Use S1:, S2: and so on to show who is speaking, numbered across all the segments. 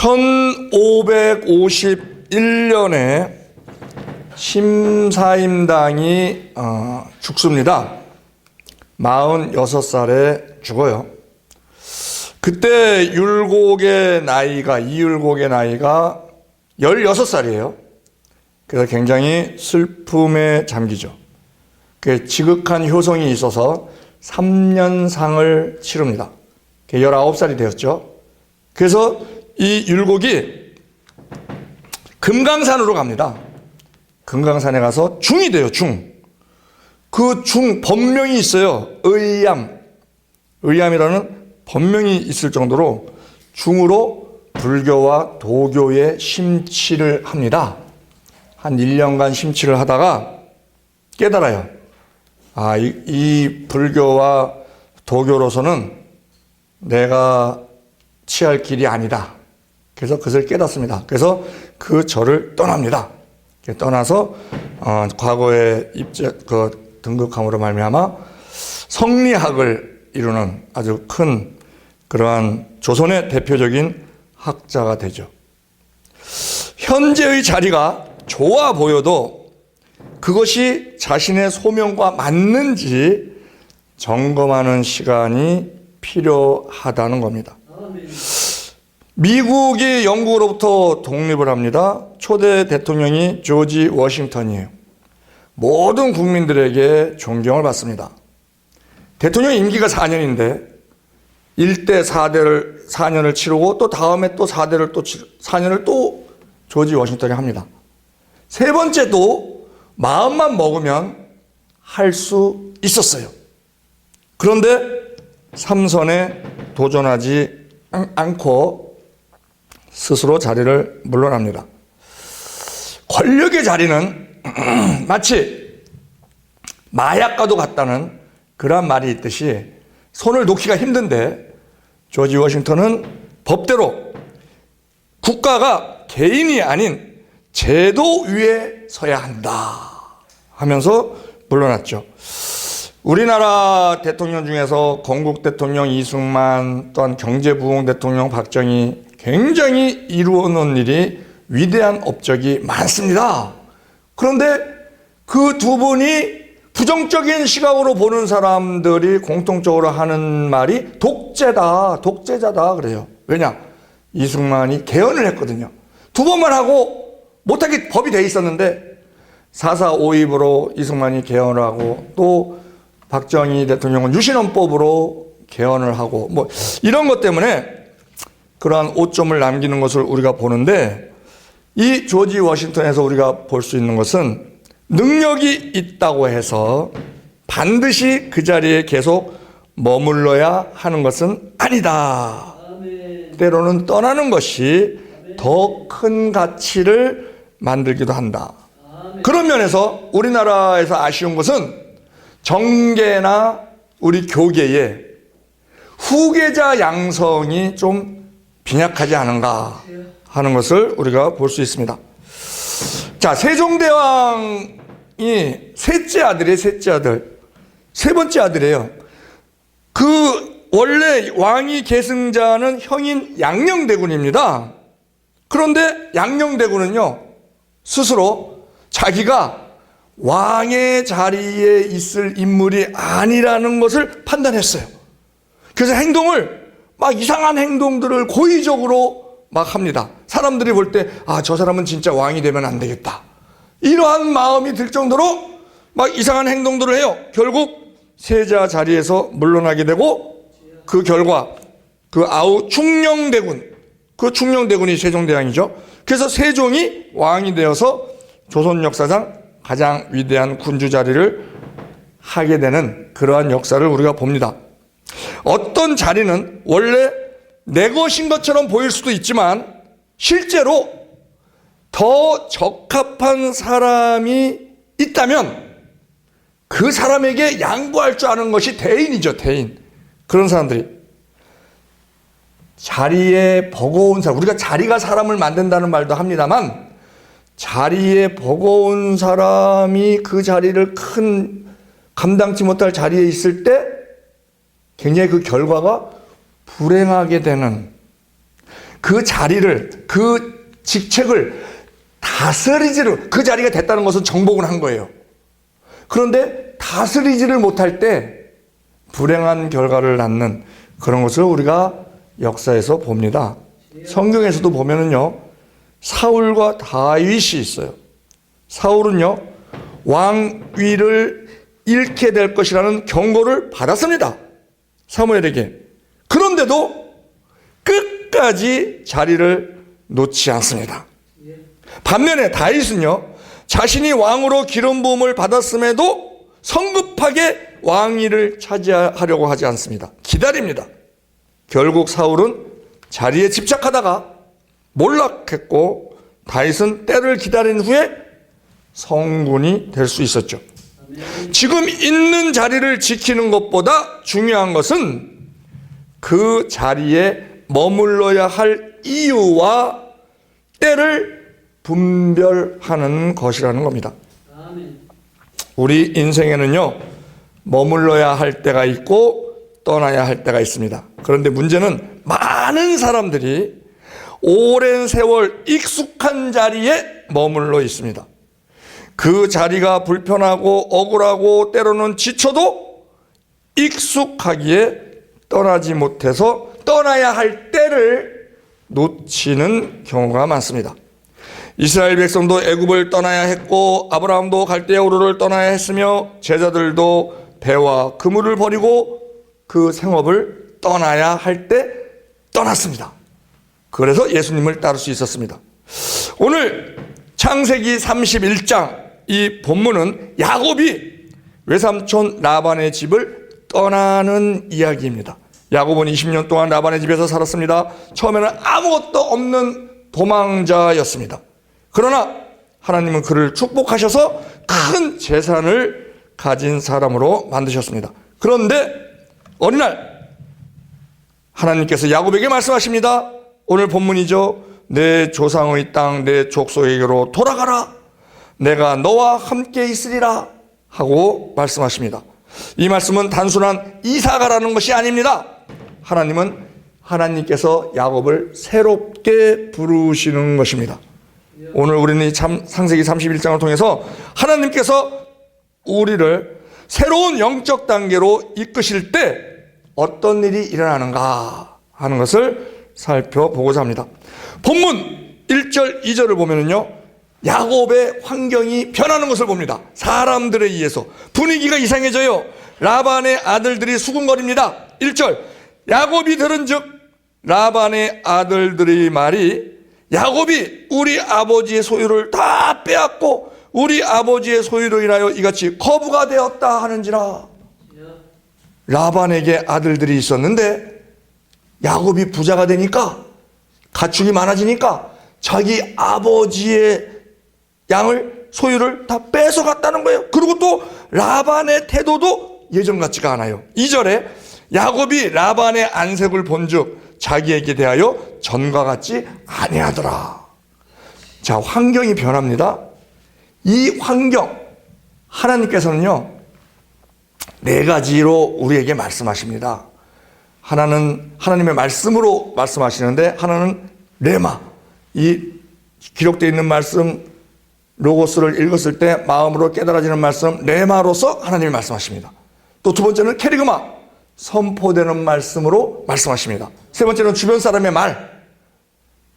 S1: 1551년에 심사임당이 죽습니다. 46살에 죽어요. 그때 이율곡의 나이가 16살이에요. 그래서 굉장히 슬픔에 잠기죠. 그 지극한 효성이 있어서 3년상을 치릅니다. 19살이 되었죠. 그래서 이 율곡이 금강산으로 갑니다. 금강산에 가서 중이 돼요, 중. 그 중 법명이 있어요. 의암이라는 법명이 있을 정도로 중으로 불교와 도교에 심취를 합니다. 한 1년간 심취를 하다가 깨달아요. 이 불교와 도교로서는 내가 취할 길이 아니다. 그래서 그것을 깨닫습니다. 그래서 그 절을 떠납니다. 떠나서 과거에 등극함으로 말미암아 성리학을 이루는 아주 큰 그러한 조선의 대표적인 학자가 되죠. 현재의 자리가 좋아 보여도 그것이 자신의 소명과 맞는지 점검하는 시간이 필요하다는 겁니다. 미국이 영국으로부터 독립을 합니다. 초대 대통령이 조지 워싱턴이에요. 모든 국민들에게 존경을 받습니다. 대통령 임기가 4년인데 1대 4년을 치르고 또 다음에 또 4년을 또 조지 워싱턴이 합니다. 세 번째도 마음만 먹으면 할 수 있었어요. 그런데 3선에 도전하지 않고 스스로 자리를 물러납니다. 권력의 자리는 마치 마약과도 같다는 그런 말이 있듯이 손을 놓기가 힘든데 조지 워싱턴은 법대로 국가가 개인이 아닌 제도 위에 서야 한다 하면서 물러났죠. 우리나라 대통령 중에서 건국 대통령 이승만, 또한 경제부흥 대통령 박정희 굉장히 이루어놓은 일이 위대한 업적이 많습니다. 그런데 그 두 분이 부정적인 시각으로 보는 사람들이 공통적으로 하는 말이 독재자다 그래요. 왜냐? 이승만이 개헌을 했거든요. 두 번만 하고 못하게 법이 돼 있었는데 4.4 5.2으로 이승만이 개헌을 하고 또 박정희 대통령은 유신헌법으로 개헌을 하고 뭐 이런 것 때문에 그러한 오점을 남기는 것을 우리가 보는데 이 조지 워싱턴에서 우리가 볼 수 있는 것은 능력이 있다고 해서 반드시 그 자리에 계속 머물러야 하는 것은 아니다. 때로는 떠나는 것이 더 큰 가치를 만들기도 한다. 그런 면에서 우리나라에서 아쉬운 것은 정계나 우리 교계에 후계자 양성이 좀 빈약하지 않은가 하는 것을 우리가 볼 수 있습니다. 자, 세종대왕이 셋째 아들이에요. 세 번째 아들이에요. 그 원래 왕위 계승자는 형인 양녕대군입니다. 그런데 양녕대군은요 스스로 자기가 왕의 자리에 있을 인물이 아니라는 것을 판단했어요. 그래서 행동을 막 이상한 행동들을 고의적으로 막 합니다. 사람들이 볼 때 저 사람은 진짜 왕이 되면 안 되겠다. 이러한 마음이 들 정도로 막 이상한 행동들을 해요. 결국 세자 자리에서 물러나게 되고 그 결과 그 아우 충녕대군이 세종대왕이죠. 그래서 세종이 왕이 되어서 조선 역사상 가장 위대한 군주 자리를 하게 되는 그러한 역사를 우리가 봅니다. 어떤 자리는 원래 내 것인 것처럼 보일 수도 있지만 실제로 더 적합한 사람이 있다면 그 사람에게 양보할 줄 아는 것이 대인이죠, 대인. 그런 사람들이 자리에 버거운 사람, 우리가 자리가 사람을 만든다는 말도 합니다만 자리에 버거운 사람이 그 자리를 감당치 못할 자리에 있을 때 굉장히 그 결과가 불행하게 되는 그 자리를, 그 직책을 다스리지를, 그 자리가 됐다는 것은 정복을 한 거예요. 그런데 다스리지를 못할 때 불행한 결과를 낳는 그런 것을 우리가 역사에서 봅니다. 성경에서도 보면은요, 사울과 다윗이 있어요. 사울은요, 왕위를 잃게 될 것이라는 경고를 받았습니다. 사무엘에게. 그런데도 끝까지 자리를 놓지 않습니다. 반면에 다윗은요, 자신이 왕으로 기름 부음을 받았음에도 성급하게 왕위를 차지하려고 하지 않습니다. 기다립니다. 결국 사울은 자리에 집착하다가 몰락했고 다윗은 때를 기다린 후에 성군이 될 수 있었죠. 지금 있는 자리를 지키는 것보다 중요한 것은 그 자리에 머물러야 할 이유와 때를 분별하는 것이라는 겁니다. 우리 인생에는요, 머물러야 할 때가 있고 떠나야 할 때가 있습니다. 그런데 문제는 많은 사람들이 오랜 세월 익숙한 자리에 머물러 있습니다. 그 자리가 불편하고 억울하고 때로는 지쳐도 익숙하기에 떠나지 못해서 떠나야 할 때를 놓치는 경우가 많습니다. 이스라엘 백성도 애굽을 떠나야 했고 아브라함도 갈대아 우르를 떠나야 했으며 제자들도 배와 그물을 버리고 그 생업을 떠나야 할 때 떠났습니다. 그래서 예수님을 따를 수 있었습니다. 오늘 창세기 31장 이 본문은 야곱이 외삼촌 라반의 집을 떠나는 이야기입니다. 야곱은 20년 동안 라반의 집에서 살았습니다. 처음에는 아무것도 없는 도망자였습니다. 그러나 하나님은 그를 축복하셔서 큰 재산을 가진 사람으로 만드셨습니다. 그런데 어느 날 하나님께서 야곱에게 말씀하십니다. 오늘 본문이죠. 내 조상의 땅 내 족속에게로 돌아가라. 내가 너와 함께 있으리라 하고 말씀하십니다. 이 말씀은 단순한 이사가라는 것이 아닙니다. 하나님께서 야곱을 새롭게 부르시는 것입니다. 오늘 우리는 이 창세기 31장을 통해서 하나님께서 우리를 새로운 영적 단계로 이끄실 때 어떤 일이 일어나는가 하는 것을 살펴보고자 합니다. 본문 1절 2절을 보면은요, 야곱의 환경이 변하는 것을 봅니다. 사람들에 의해서 분위기가 이상해져요. 라반의 아들들이 수군거립니다. 1절 야곱이 들은즉 라반의 아들들의 말이 야곱이 우리 아버지의 소유를 다 빼앗고 우리 아버지의 소유로 인하여 이같이 거부가 되었다 하는지라. 라반에게 아들들이 있었는데 야곱이 부자가 되니까 가축이 많아지니까 자기 아버지의 양을 소유를 다 뺏어갔다는 거예요. 그리고 또 라반의 태도도 예전 같지가 않아요. 2절에 야곱이 라반의 안색을 본즉 자기에게 대하여 전과 같지 아니하더라. 자, 환경이 변합니다. 이 환경, 하나님께서는요, 네 가지로 우리에게 말씀하십니다. 하나는 하나님의 말씀으로 말씀하시는데, 하나는 레마, 이 기록되어 있는 말씀, 로고스를 읽었을 때 마음으로 깨달아지는 말씀, 레마로서 하나님이 말씀하십니다. 또 두 번째는 캐리그마, 선포되는 말씀으로 말씀하십니다. 세 번째는 주변 사람의 말,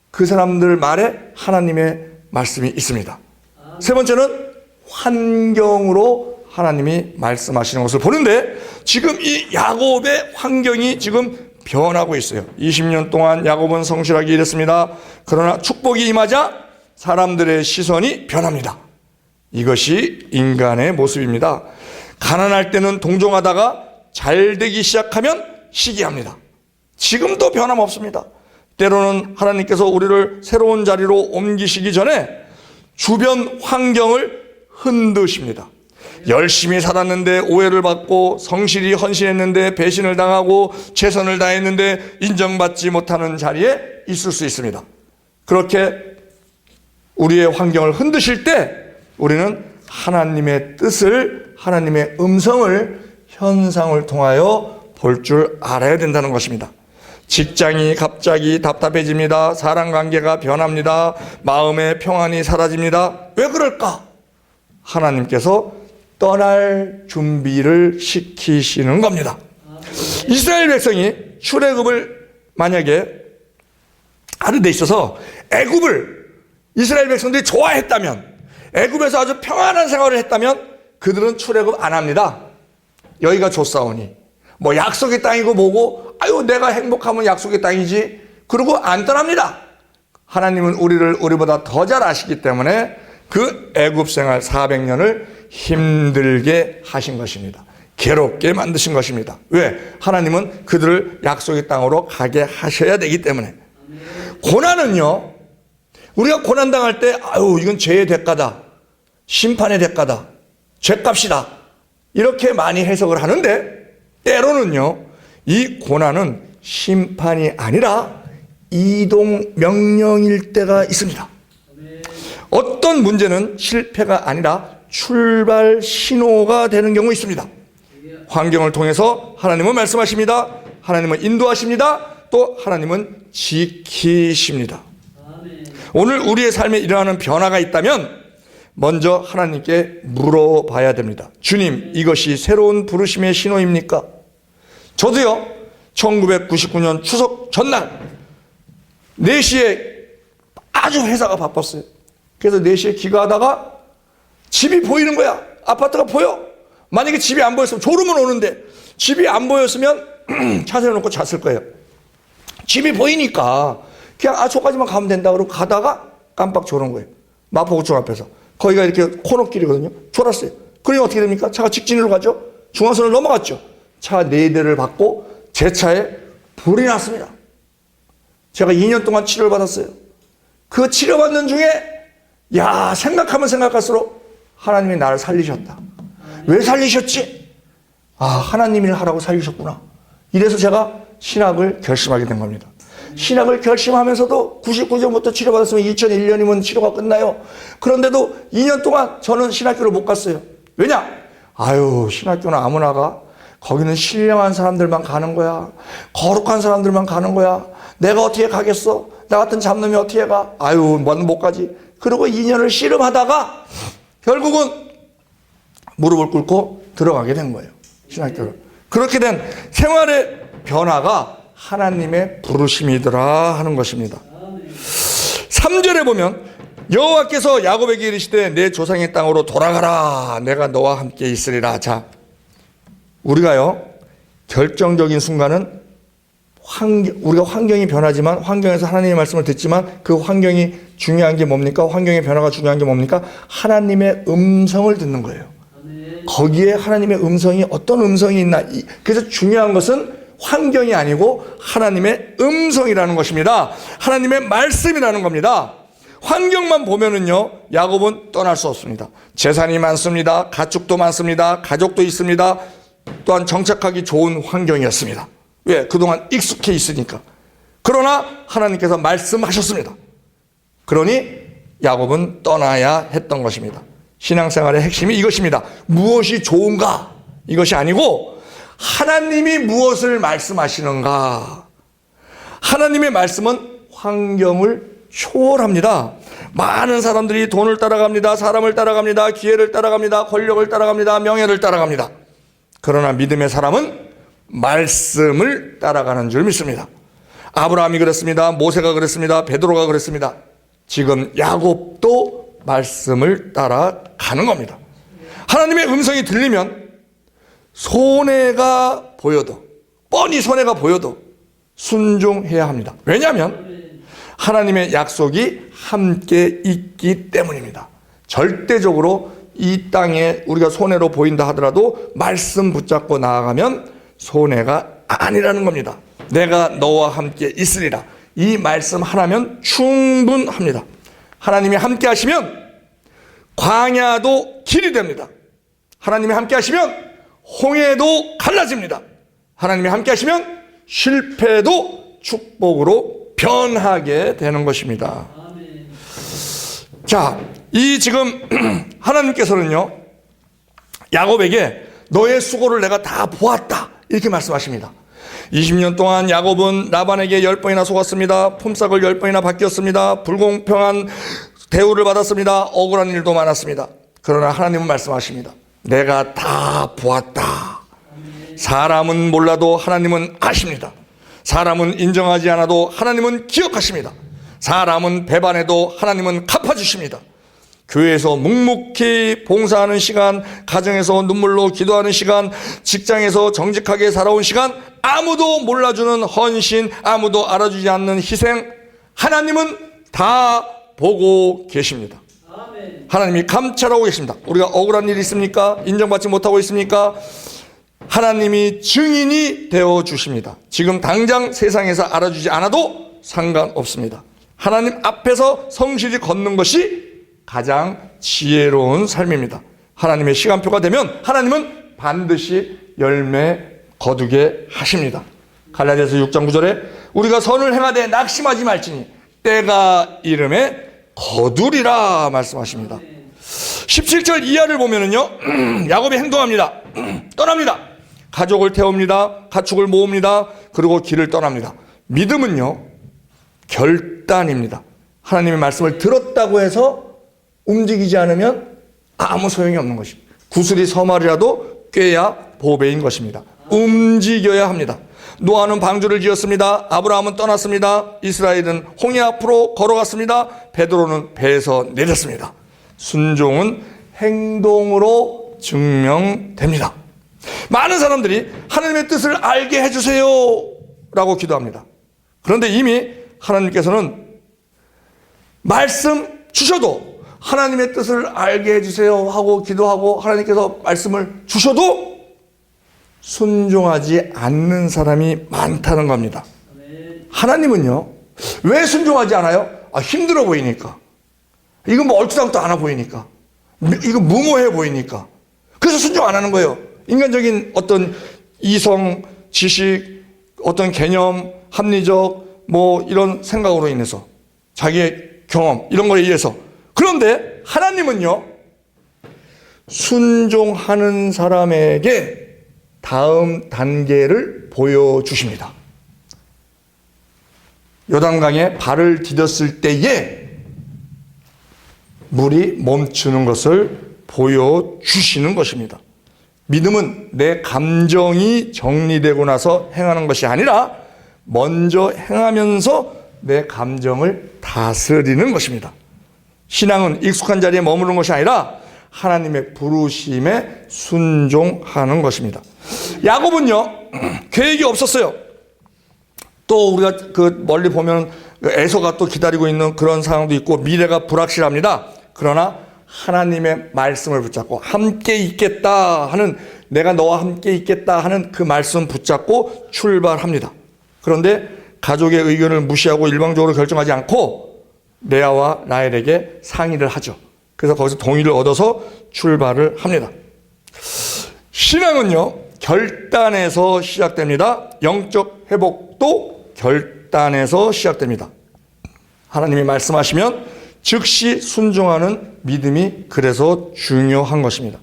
S1: 그 사람들 말에 하나님의 말씀이 있습니다. 세 번째는 환경으로 하나님이 말씀하시는 것을 보는데, 지금 이 야곱의 환경이 지금 변하고 있어요. 20년 동안 야곱은 성실하게 일했습니다. 그러나 축복이 임하자 사람들의 시선이 변합니다. 이것이 인간의 모습입니다. 가난할 때는 동정하다가 잘 되기 시작하면 시기합니다. 지금도 변함없습니다. 때로는 하나님께서 우리를 새로운 자리로 옮기시기 전에 주변 환경을 흔드십니다. 열심히 살았는데 오해를 받고, 성실히 헌신했는데 배신을 당하고, 최선을 다했는데 인정받지 못하는 자리에 있을 수 있습니다. 그렇게 우리의 환경을 흔드실 때 우리는 하나님의 뜻을, 하나님의 음성을 현상을 통하여 볼 줄 알아야 된다는 것입니다. 직장이 갑자기 답답해집니다. 사람 관계가 변합니다. 마음의 평안이 사라집니다. 왜 그럴까? 하나님께서 떠날 준비를 시키시는 겁니다. 이스라엘 백성이 출애굽을 만약에 하는 데 있어서 애굽을 이스라엘 백성들이 좋아했다면, 애굽에서 아주 평안한 생활을 했다면 그들은 출애굽 안 합니다. 여기가 좋사오니 뭐 약속의 땅이고 뭐고, 아유 내가 행복하면 약속의 땅이지, 그러고 안 떠납니다. 하나님은 우리를 우리보다 더 잘 아시기 때문에 그 애굽 생활 400년을 힘들게 하신 것입니다. 괴롭게 만드신 것입니다. 왜? 하나님은 그들을 약속의 땅으로 가게 하셔야 되기 때문에. 고난은요, 우리가 고난당할 때 아유 이건 죄의 대가다, 심판의 대가다, 죄값이다, 이렇게 많이 해석을 하는데, 때로는요 이 고난은 심판이 아니라 이동 명령일 때가 있습니다. 어떤 문제는 실패가 아니라 출발 신호가 되는 경우 있습니다. 환경을 통해서 하나님은 말씀하십니다. 하나님은 인도하십니다. 또 하나님은 지키십니다. 오늘 우리의 삶에 일어나는 변화가 있다면 먼저 하나님께 물어봐야 됩니다. 주님, 이것이 새로운 부르심의 신호입니까? 저도요 1999년 추석 전날 4시에 아주 회사가 바빴어요. 그래서 4시에 귀가하다가 집이 보이는 거야. 아파트가 보여. 만약에 집이 안 보였으면 졸음은 오는데, 집이 안 보였으면 차 세워놓고 잤을 거예요. 집이 보이니까 그냥 저까지만 가면 된다 그러고 가다가 깜빡 졸은 거예요. 마포구청 앞에서. 거기가 이렇게 코너길이거든요. 졸았어요. 그러니 어떻게 됩니까? 차가 직진으로 가죠. 중앙선을 넘어갔죠. 차 4대를 받고 제 차에 불이 났습니다. 제가 2년 동안 치료를 받았어요. 그 치료받는 중에 생각하면 생각할수록 하나님이 나를 살리셨다. 왜 살리셨지? 하나님이 하라고 살리셨구나. 이래서 제가 신학을 결심하게 된 겁니다. 신학을 결심하면서도 99년부터 치료받았으면 2001년이면 치료가 끝나요. 그런데도 2년 동안 저는 신학교를 못 갔어요. 왜냐? 신학교는 아무나 가. 거기는 신령한 사람들만 가는 거야. 거룩한 사람들만 가는 거야. 내가 어떻게 가겠어? 나 같은 잡놈이 어떻게 가? 못 가지. 그리고 2년을 씨름하다가 결국은 무릎을 꿇고 들어가게 된 거예요. 신학교를. 그렇게 된 생활의 변화가 하나님의 부르심이더라 하는 것입니다. 3절에 보면 여호와께서 야곱에게 이르시되 내 조상의 땅으로 돌아가라. 내가 너와 함께 있으리라. 자, 우리가요 결정적인 순간은 우리가 환경이 변하지만, 환경에서 하나님의 말씀을 듣지만 그 환경이 중요한 게 뭡니까? 환경의 변화가 중요한 게 뭡니까? 하나님의 음성을 듣는 거예요. 거기에 하나님의 음성이 어떤 음성이 있나. 그래서 중요한 것은 환경이 아니고 하나님의 음성이라는 것입니다. 하나님의 말씀이라는 겁니다. 환경만 보면은요 야곱은 떠날 수 없습니다. 재산이 많습니다. 가축도 많습니다. 가족도 있습니다. 또한 정착하기 좋은 환경이었습니다. 왜? 그동안 익숙해 있으니까. 그러나 하나님께서 말씀하셨습니다. 그러니 야곱은 떠나야 했던 것입니다. 신앙생활의 핵심이 이것입니다. 무엇이 좋은가? 이것이 아니고 하나님이 무엇을 말씀하시는가? 하나님의 말씀은 환경을 초월합니다. 많은 사람들이 돈을 따라갑니다. 사람을 따라갑니다. 기회를 따라갑니다. 권력을 따라갑니다. 명예를 따라갑니다. 그러나 믿음의 사람은 말씀을 따라가는 줄 믿습니다. 아브라함이 그랬습니다. 모세가 그랬습니다. 베드로가 그랬습니다. 지금 야곱도 말씀을 따라가는 겁니다. 하나님의 음성이 들리면 손해가 보여도, 뻔히 손해가 보여도 순종해야 합니다. 왜냐하면 하나님의 약속이 함께 있기 때문입니다. 절대적으로 이 땅에 우리가 손해로 보인다 하더라도 말씀 붙잡고 나아가면 손해가 아니라는 겁니다. 내가 너와 함께 있으리라. 이 말씀 하나면 충분합니다. 하나님이 함께 하시면 광야도 길이 됩니다. 하나님이 함께 하시면 홍해도 갈라집니다. 하나님이 함께 하시면 실패도 축복으로 변하게 되는 것입니다. 자, 이 지금 하나님께서는요 야곱에게 너의 수고를 내가 다 보았다 이렇게 말씀하십니다. 20년 동안 야곱은 라반에게 10번이나 속았습니다. 품삯을 10번이나 바뀌었습니다. 불공평한 대우를 받았습니다. 억울한 일도 많았습니다. 그러나 하나님은 말씀하십니다. 내가 다 보았다. 사람은 몰라도 하나님은 아십니다. 사람은 인정하지 않아도 하나님은 기억하십니다. 사람은 배반해도 하나님은 갚아주십니다. 교회에서 묵묵히 봉사하는 시간, 가정에서 눈물로 기도하는 시간, 직장에서 정직하게 살아온 시간, 아무도 몰라주는 헌신, 아무도 알아주지 않는 희생, 하나님은 다 보고 계십니다. 하나님이 감찰하고 계십니다. 우리가 억울한 일이 있습니까? 인정받지 못하고 있습니까? 하나님이 증인이 되어 주십니다. 지금 당장 세상에서 알아주지 않아도 상관없습니다. 하나님 앞에서 성실히 걷는 것이 가장 지혜로운 삶입니다. 하나님의 시간표가 되면 하나님은 반드시 열매 거두게 하십니다. 갈라디아서 6장 9절에 우리가 선을 행하되 낙심하지 말지니 때가 이름에 거두리라 말씀하십니다. 17절 이하를 보면은요, 야곱이 행동합니다. 떠납니다. 가족을 태웁니다. 가축을 모읍니다. 그리고 길을 떠납니다. 믿음은요, 결단입니다. 하나님의 말씀을 들었다고 해서 움직이지 않으면 아무 소용이 없는 것입니다. 구슬이 서말이라도 꿰야 보배인 것입니다. 움직여야 합니다. 노아는 방주를 지었습니다. 아브라함은 떠났습니다. 이스라엘은 홍해 앞으로 걸어갔습니다. 베드로는 배에서 내렸습니다. 순종은 행동으로 증명됩니다. 많은 사람들이 하나님의 뜻을 알게 해주세요 라고 기도합니다. 그런데 이미 하나님께서는 말씀 주셔도 하나님의 뜻을 알게 해주세요 하고 기도하고 하나님께서 말씀을 주셔도 순종하지 않는 사람이 많다는 겁니다. 하나님은요, 왜 순종하지 않아요? 힘들어 보이니까. 이건 뭐 얼토당토 않아 보이니까. 이거 무모해 보이니까. 그래서 순종 안 하는 거예요. 인간적인 어떤 이성, 지식, 어떤 개념, 합리적 뭐 이런 생각으로 인해서 자기의 경험 이런 거에 의해서. 그런데 하나님은요, 순종하는 사람에게 다음 단계를 보여주십니다. 요단강에 발을 디뎠을 때에 물이 멈추는 것을 보여주시는 것입니다. 믿음은 내 감정이 정리되고 나서 행하는 것이 아니라 먼저 행하면서 내 감정을 다스리는 것입니다. 신앙은 익숙한 자리에 머무르는 것이 아니라 하나님의 부르심에 순종하는 것입니다. 야곱은요, 계획이 없었어요. 또 우리가 그 멀리 보면 에서가 또 기다리고 있는 그런 상황도 있고 미래가 불확실합니다. 그러나 하나님의 말씀을 붙잡고 함께 있겠다 하는, 내가 너와 함께 있겠다 하는 그 말씀 붙잡고 출발합니다. 그런데 가족의 의견을 무시하고 일방적으로 결정하지 않고 레아와 라헬에게 상의를 하죠. 그래서 거기서 동의를 얻어서 출발을 합니다. 신앙은요, 결단에서 시작됩니다. 영적 회복도 결단에서 시작됩니다. 하나님이 말씀하시면 즉시 순종하는 믿음이 그래서 중요한 것입니다.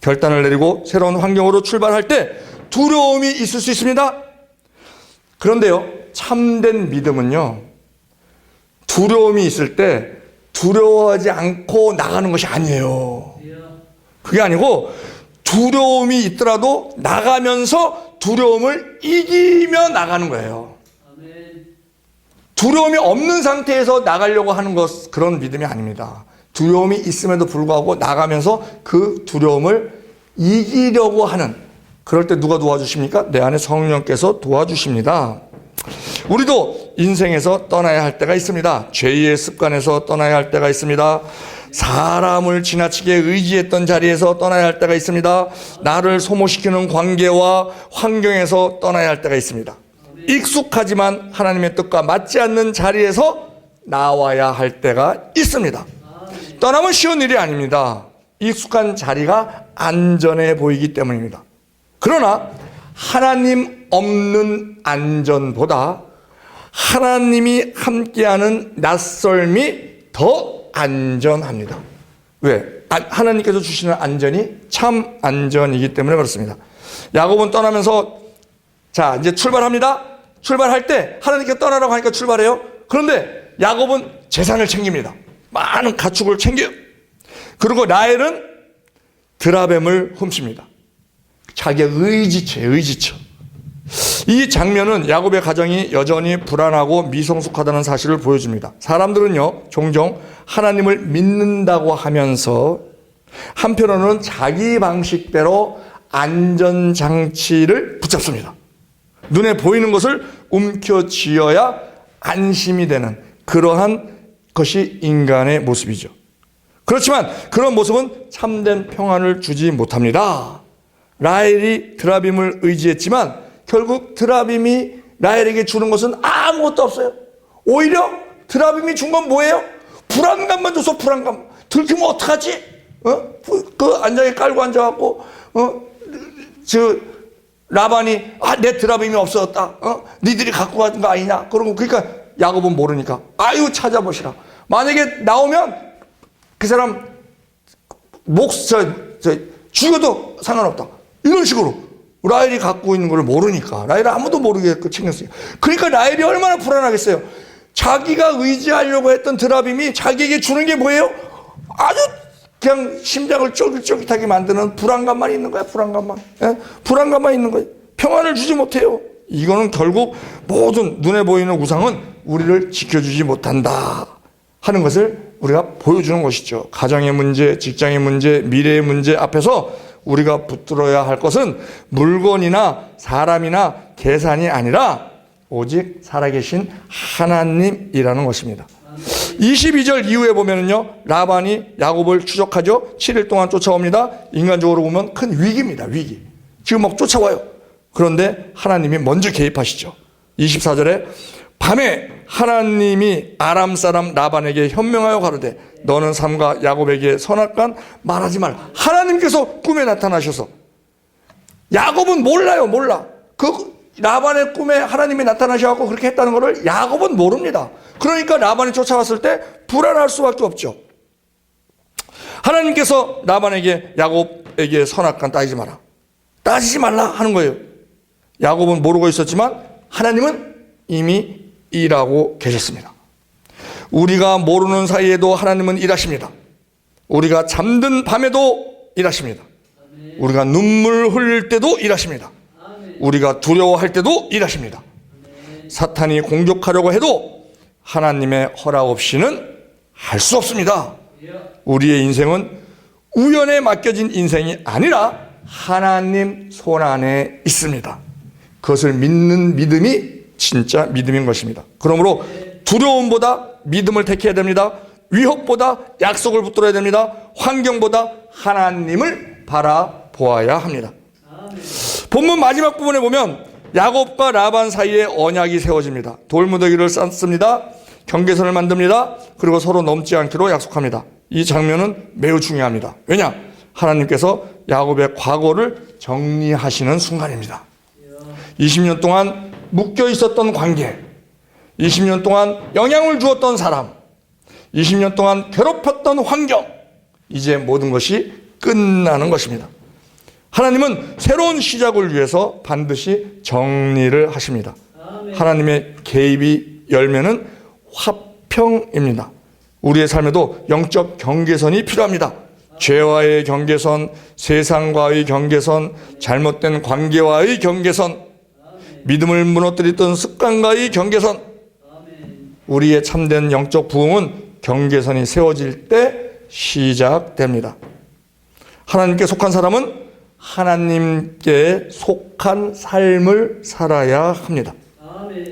S1: 결단을 내리고 새로운 환경으로 출발할 때 두려움이 있을 수 있습니다. 그런데요, 참된 믿음은요, 두려움이 있을 때 두려워하지 않고 나가는 것이 아니에요. 그게 아니고 두려움이 있더라도 나가면서 두려움을 이기며 나가는 거예요. 두려움이 없는 상태에서 나가려고 하는 것, 그런 믿음이 아닙니다. 두려움이 있음에도 불구하고 나가면서 그 두려움을 이기려고 하는, 그럴 때 누가 도와주십니까? 내 안에 성령께서 도와주십니다. 우리도 인생에서 떠나야 할 때가 있습니다. 죄의 습관에서 떠나야 할 때가 있습니다. 사람을 지나치게 의지했던 자리에서 떠나야 할 때가 있습니다. 나를 소모시키는 관계와 환경에서 떠나야 할 때가 있습니다. 익숙하지만 하나님의 뜻과 맞지 않는 자리에서 나와야 할 때가 있습니다. 떠나면 쉬운 일이 아닙니다. 익숙한 자리가 안전해 보이기 때문입니다. 그러나 하나님 없는 안전보다 하나님이 함께하는 낯설미 더 안전합니다. 왜? 하나님께서 주시는 안전이 참 안전이기 때문에 그렇습니다. 야곱은 떠나면서 자, 이제 출발합니다. 출발할 때 하나님께 떠나라고 하니까 출발해요. 그런데 야곱은 재산을 챙깁니다. 많은 가축을 챙겨요. 그리고 라헬은 드라뱀을 훔칩니다. 자기의 의지처. 이 장면은 야곱의 가정이 여전히 불안하고 미성숙하다는 사실을 보여줍니다. 사람들은요, 종종 하나님을 믿는다고 하면서 한편으로는 자기 방식대로 안전장치를 붙잡습니다. 눈에 보이는 것을 움켜쥐어야 안심이 되는 그러한 것이 인간의 모습이죠. 그렇지만 그런 모습은 참된 평안을 주지 못합니다. 라헬이 드라빔을 의지했지만 결국 드라빔이 라헬에게 주는 것은 아무것도 없어요. 오히려 드라빔이 준 건 뭐예요? 불안감만 줘서 불안감. 들키면 어떡하지? 그 안장에 깔고 앉아갖고 라반이 내 드라빔이 없어졌다. 니들이 갖고 간 거 아니냐? 그러고 그러니까 야곱은 모르니까 아유 찾아보시라. 만약에 나오면 그 사람 죽여도 상관없다. 이런 식으로 라헬이 갖고 있는 걸 모르니까 라헬은 아무도 모르게 챙겼어요. 그러니까 라헬이 얼마나 불안하겠어요. 자기가 의지하려고 했던 드라빔이 자기에게 주는 게 뭐예요? 아주 그냥 심장을 쫄깃쫄깃하게 만드는 불안감만 있는 거야. 불안감만 있는 거예요. 평안을 주지 못해요. 이거는 결국 모든 눈에 보이는 우상은 우리를 지켜주지 못한다 하는 것을 우리가 보여주는 것이죠. 가정의 문제, 직장의 문제, 미래의 문제 앞에서 우리가 붙들어야 할 것은 물건이나 사람이나 계산이 아니라 오직 살아계신 하나님이라는 것입니다. 22절 이후에 보면은요, 라반이 야곱을 추적하죠. 7일 동안 쫓아옵니다. 인간적으로 보면 큰 위기입니다. 위기. 지금 막 쫓아와요. 그런데 하나님이 먼저 개입하시죠. 24절에 밤에 하나님이 아람 사람 라반에게 현명하여 가로되 너는 삼가 야곱에게 선악간 말하지 말라. 하나님께서 꿈에 나타나셔서, 야곱은 몰라. 그 라반의 꿈에 하나님이 나타나셔서 그렇게 했다는 것을 야곱은 모릅니다. 그러니까 라반이 쫓아왔을 때 불안할 수밖에 없죠. 하나님께서 라반에게 야곱에게 선악간 따지지 말라 하는 거예요. 야곱은 모르고 있었지만 하나님은 이미 일하고 계셨습니다. 우리가 모르는 사이에도 하나님은 일하십니다. 우리가 잠든 밤에도 일하십니다. 우리가 눈물 흘릴 때도 일하십니다. 우리가 두려워할 때도 일하십니다. 사탄이 공격하려고 해도 하나님의 허락 없이는 할 수 없습니다. 우리의 인생은 우연에 맡겨진 인생이 아니라 하나님 손 안에 있습니다. 그것을 믿는 믿음이 진짜 믿음인 것입니다. 그러므로 두려움보다 믿음을 택해야 됩니다. 위협보다 약속을 붙들어야 됩니다. 환경보다 하나님을 바라보아야 합니다. 본문 마지막 부분에 보면 야곱과 라반 사이에 언약이 세워집니다. 돌무더기를 쌓습니다. 경계선을 만듭니다. 그리고 서로 넘지 않기로 약속합니다. 이 장면은 매우 중요합니다. 왜냐? 하나님께서 야곱의 과거를 정리하시는 순간입니다. 20년 동안 묶여 있었던 관계, 20년 동안 영향을 주었던 사람, 20년 동안 괴롭혔던 환경, 이제 모든 것이 끝나는 것입니다. 하나님은 새로운 시작을 위해서 반드시 정리를 하십니다. 하나님의 개입이 열매는 화평입니다. 우리의 삶에도 영적 경계선이 필요합니다. 죄와의 경계선, 세상과의 경계선, 잘못된 관계와의 경계선, 믿음을 무너뜨렸던 습관과의 경계선. 우리의 참된 영적 부흥은 경계선이 세워질 때 시작됩니다. 하나님께 속한 사람은 하나님께 속한 삶을 살아야 합니다.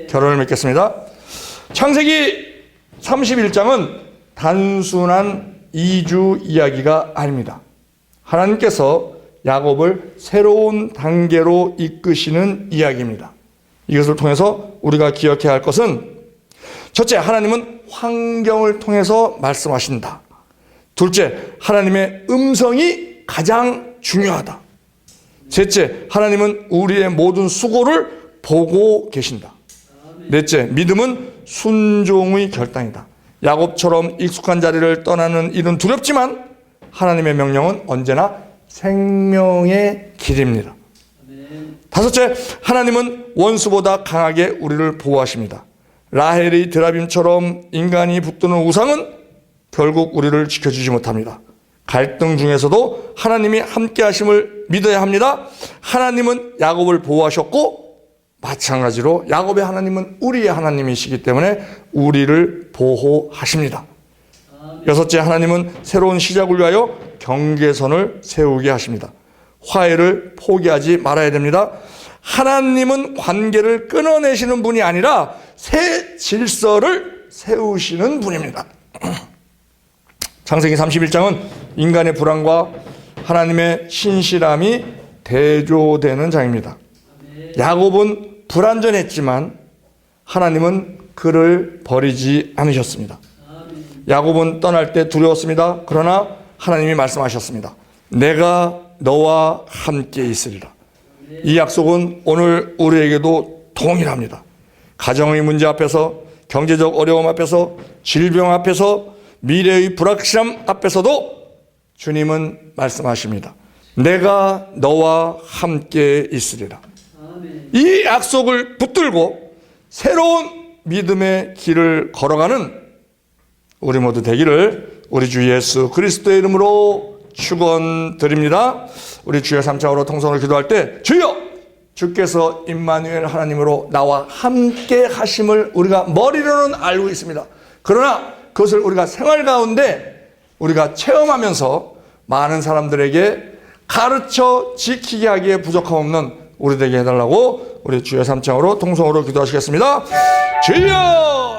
S1: 결론을 맺겠습니다. 창세기 31장은 단순한 이주 이야기가 아닙니다. 하나님께서 야곱을 새로운 단계로 이끄시는 이야기입니다. 이것을 통해서 우리가 기억해야 할 것은, 첫째, 하나님은 환경을 통해서 말씀하신다. 둘째, 하나님의 음성이 가장 중요하다. 셋째, 하나님은 우리의 모든 수고를 보고 계신다. 넷째, 믿음은 순종의 결단이다. 야곱처럼 익숙한 자리를 떠나는 일은 두렵지만 하나님의 명령은 언제나 생명의 길입니다. 다섯째, 하나님은 원수보다 강하게 우리를 보호하십니다. 라헬이 드라빔처럼 인간이 붙드는 우상은 결국 우리를 지켜주지 못합니다. 갈등 중에서도 하나님이 함께 하심을 믿어야 합니다. 하나님은 야곱을 보호하셨고 마찬가지로 야곱의 하나님은 우리의 하나님이시기 때문에 우리를 보호하십니다. 여섯째, 하나님은 새로운 시작을 위하여 경계선을 세우게 하십니다. 화해를 포기하지 말아야 됩니다. 하나님은 관계를 끊어내시는 분이 아니라 새 질서를 세우시는 분입니다. 창세기 31장은 인간의 불안과 하나님의 신실함이 대조되는 장입니다. 야곱은 불완전했지만 하나님은 그를 버리지 않으셨습니다. 야곱은 떠날 때 두려웠습니다. 그러나 하나님이 말씀하셨습니다. 내가 너와 함께 있으리라. 이 약속은 오늘 우리에게도 동일합니다. 가정의 문제 앞에서, 경제적 어려움 앞에서, 질병 앞에서, 미래의 불확실함 앞에서도 주님은 말씀하십니다. 내가 너와 함께 있으리라. 이 약속을 붙들고 새로운 믿음의 길을 걸어가는 우리 모두 되기를 우리 주 예수 그리스도의 이름으로 축원드립니다. 우리 주여 3차로 통성을 기도할 때 주여 주께서 임마누엘 하나님으로 나와 함께 하심을 우리가 머리로는 알고 있습니다. 그러나 그것을 우리가 생활 가운데 우리가 체험하면서 많은 사람들에게 가르쳐 지키게 하기에 부족함 없는 우리 되게 해달라고 우리 주여 3차로 통성으로 기도하시겠습니다. 주여